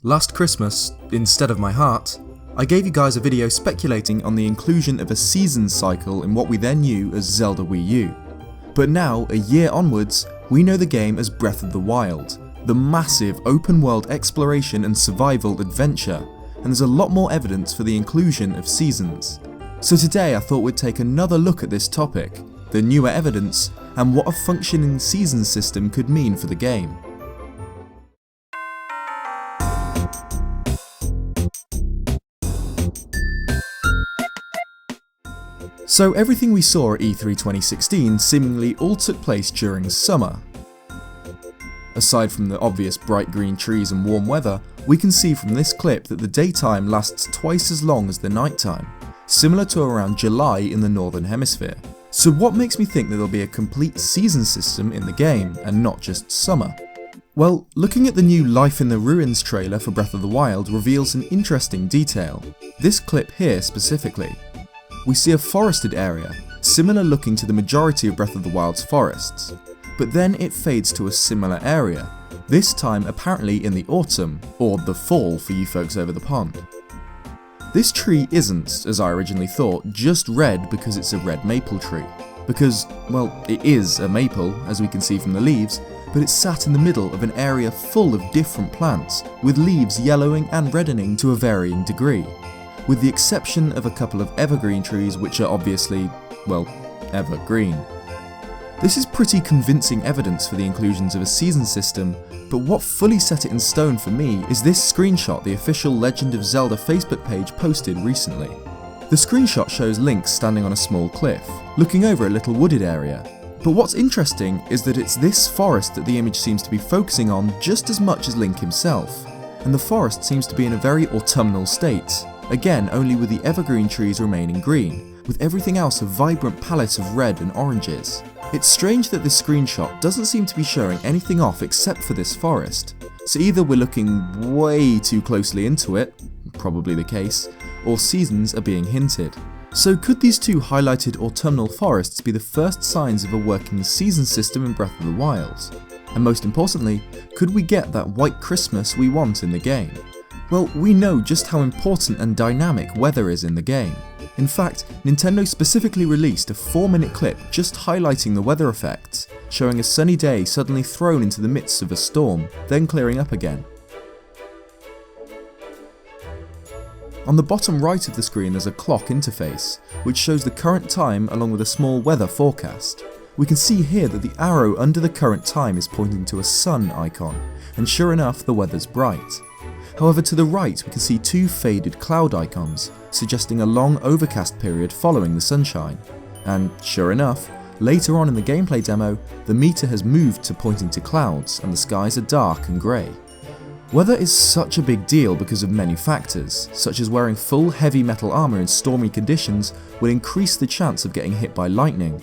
Last Christmas, instead of my heart, I gave you guys a video speculating on the inclusion of a seasons cycle in what we then knew as Zelda Wii U. But now, a year onwards, we know the game as Breath of the Wild, the massive open world exploration and survival adventure, and there's a lot more evidence for the inclusion of seasons. So today I thought we'd take another look at this topic, the newer evidence, and what a functioning seasons system could mean for the game. So everything we saw at E3 2016 seemingly all took place during summer. Aside from the obvious bright green trees and warm weather, we can see from this clip that the daytime lasts twice as long as the nighttime, similar to around July in the Northern Hemisphere. So what makes me think that there'll be a complete season system in the game, and not just summer? Well, looking at the new Life in the Ruins trailer for Breath of the Wild reveals an interesting detail. This clip here specifically. We see a forested area, similar looking to the majority of Breath of the Wild's forests, but then it fades to a similar area, this time apparently in the autumn, or the fall for you folks over the pond. This tree isn't, as I originally thought, just red because it's a red maple tree, because, well, it is a maple, as we can see from the leaves, but it's sat in the middle of an area full of different plants, with leaves yellowing and reddening to a varying degree, with the exception of a couple of evergreen trees which are obviously, well, evergreen. This is pretty convincing evidence for the inclusions of a season system, but what fully set it in stone for me is this screenshot the official Legend of Zelda Facebook page posted recently. The screenshot shows Link standing on a small cliff, looking over a little wooded area. But what's interesting is that it's this forest that the image seems to be focusing on just as much as Link himself, and the forest seems to be in a very autumnal state. Again, only with the evergreen trees remaining green, with everything else a vibrant palette of red and oranges. It's strange that this screenshot doesn't seem to be showing anything off except for this forest, so either we're looking way too closely into it, probably the case, or seasons are being hinted. So could these two highlighted autumnal forests be the first signs of a working season system in Breath of the Wild? And most importantly, could we get that white Christmas we want in the game? Well, we know just how important and dynamic weather is in the game. In fact, Nintendo specifically released a 4-minute clip just highlighting the weather effects, showing a sunny day suddenly thrown into the midst of a storm, then clearing up again. On the bottom right of the screen there's a clock interface, which shows the current time along with a small weather forecast. We can see here that the arrow under the current time is pointing to a sun icon, and sure enough the weather's bright. However, to the right we can see two faded cloud icons, suggesting a long overcast period following the sunshine. And sure enough, later on in the gameplay demo, the meter has moved to pointing to clouds and the skies are dark and grey. Weather is such a big deal because of many factors, such as wearing full heavy metal armour in stormy conditions will increase the chance of getting hit by lightning.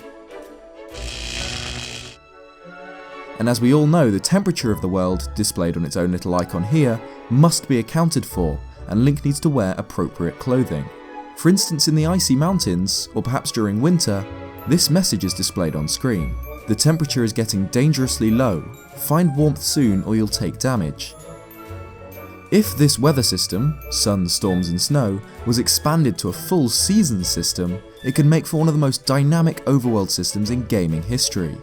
And as we all know, the temperature of the world, displayed on its own little icon here, must be accounted for, and Link needs to wear appropriate clothing. For instance, in the icy mountains, or perhaps during winter, this message is displayed on screen. The temperature is getting dangerously low. Find warmth soon or you'll take damage. If this weather system, sun, storms and snow, was expanded to a full season system, it could make for one of the most dynamic overworld systems in gaming history.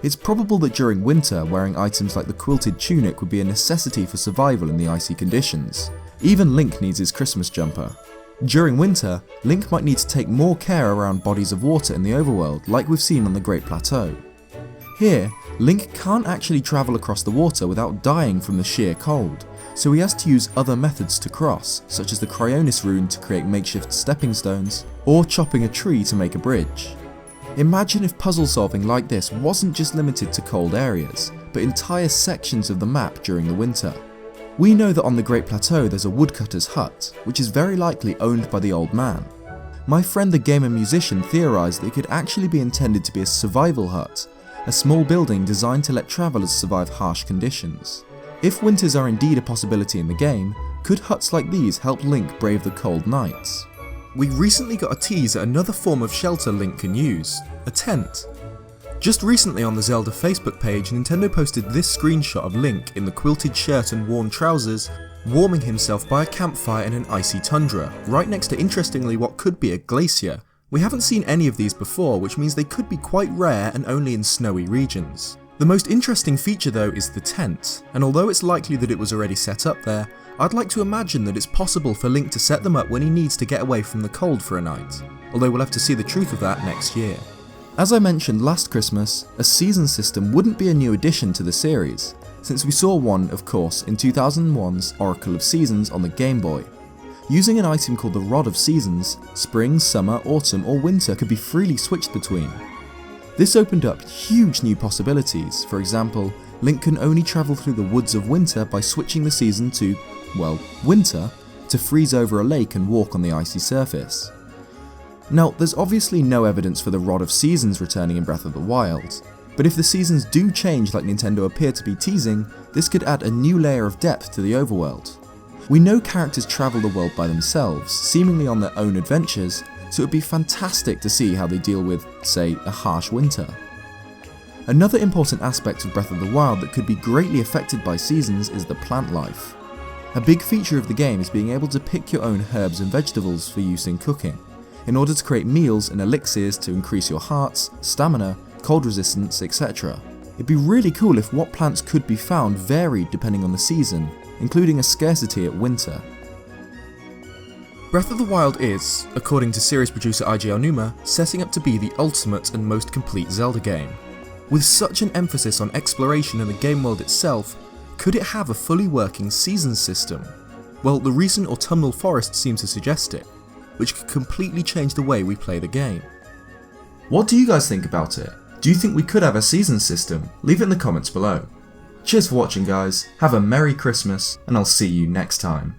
It's probable that during winter, wearing items like the quilted tunic would be a necessity for survival in the icy conditions. Even Link needs his Christmas jumper. During winter, Link might need to take more care around bodies of water in the overworld, like we've seen on the Great Plateau. Here, Link can't actually travel across the water without dying from the sheer cold, so he has to use other methods to cross, such as the Cryonis rune to create makeshift stepping stones, or chopping a tree to make a bridge. Imagine if puzzle solving like this wasn't just limited to cold areas, but entire sections of the map during the winter. We know that on the Great Plateau there's a woodcutter's hut, which is very likely owned by the old man. My friend the gamer musician theorised that it could actually be intended to be a survival hut, a small building designed to let travellers survive harsh conditions. If winters are indeed a possibility in the game, could huts like these help Link brave the cold nights? We recently got a tease at another form of shelter Link can use, a tent. Just recently on the Zelda Facebook page, Nintendo posted this screenshot of Link in the quilted shirt and worn trousers warming himself by a campfire in an icy tundra, right next to interestingly what could be a glacier. We haven't seen any of these before, which means they could be quite rare and only in snowy regions. The most interesting feature though is the tent, and although it's likely that it was already set up there, I'd like to imagine that it's possible for Link to set them up when he needs to get away from the cold for a night, although we'll have to see the truth of that next year. As I mentioned last Christmas, a season system wouldn't be a new addition to the series, since we saw one, of course, in 2001's Oracle of Seasons on the Game Boy. Using an item called the Rod of Seasons, spring, summer, autumn or winter could be freely switched between. This opened up huge new possibilities. For example, Link can only travel through the woods of winter by switching the season to, well, winter, to freeze over a lake and walk on the icy surface. Now, there's obviously no evidence for the Rod of Seasons returning in Breath of the Wild, but if the seasons do change like Nintendo appear to be teasing, this could add a new layer of depth to the overworld. We know characters travel the world by themselves, seemingly on their own adventures, so it would be fantastic to see how they deal with, say, a harsh winter. Another important aspect of Breath of the Wild that could be greatly affected by seasons is the plant life. A big feature of the game is being able to pick your own herbs and vegetables for use in cooking, in order to create meals and elixirs to increase your hearts, stamina, cold resistance, etc. It'd be really cool if what plants could be found varied depending on the season, including a scarcity at winter. Breath of the Wild is, according to series producer IG Aonuma, setting up to be the ultimate and most complete Zelda game. With such an emphasis on exploration in the game world itself, could it have a fully working season system? Well, the recent autumnal forest seems to suggest it, which could completely change the way we play the game. What do you guys think about it? Do you think we could have a season system? Leave it in the comments below. Cheers for watching guys, have a Merry Christmas, and I'll see you next time.